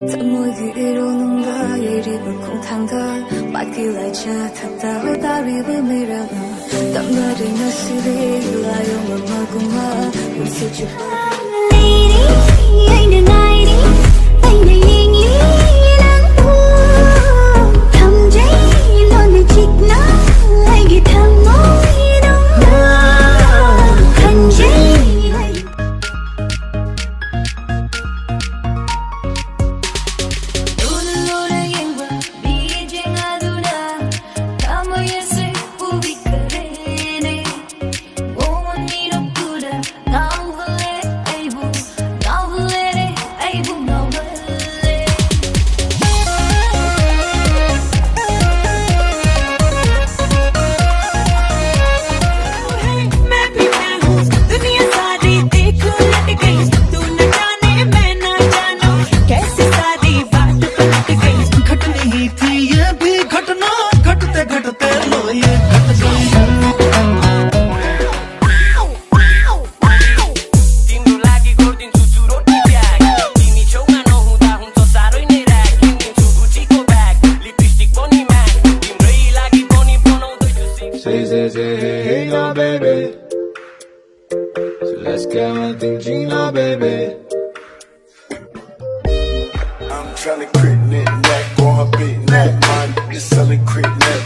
怎么雨落能个夜里不空谈个，把给来着他到大里不没人，当个的那是里来有么么个么，有些就。Lady, anh đừng ai đi, anh để yên lý lắng buồn, thầm cháy luôn để chích nó, anh cứ thầm ngồi đông đông, thầm cháy. Hey, now, baby. So let's get one thing, Gina, baby. I'm tryna crit neck, on her big neck, man. Just selling crit neck.